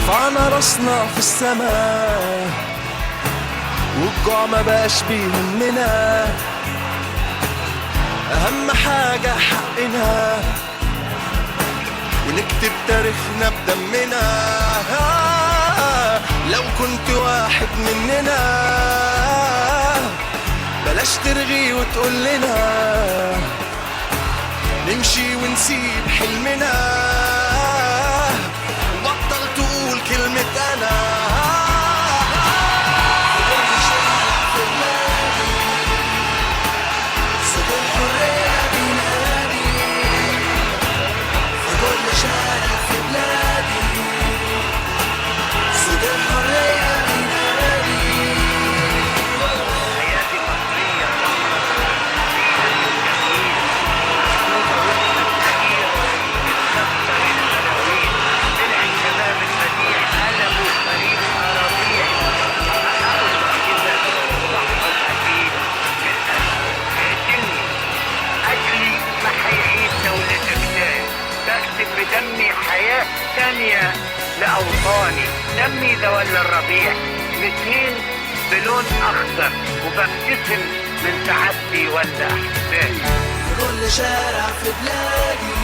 رفعنا راسنا في السماء والجوع ما بقاش بيهمنا، اهم حاجة حقنا ونكتب تاريخنا بدمنا. لو كنت واحد مننا بلاش ترغي وتقول لنا نمشي ونسيب حلمنا، وبطل تقول كلمة أنا. صوت الحرية بينادي في كل شارع في بلادي، صوت الحرية بينادي. حياتي مصرية الشباب المديح قلبوا فريق أراضيه أحاول معجزة صح الأكيد اقتلني أجلي ما حيعيد دولتك تاني، بكتب بدمي حياة تانية لأوطاني، دمي ده ولا الربيع الاتنين بلون أخضر، وببتسم من سعادتي ولا أحزاني. في كل شارع في بلادي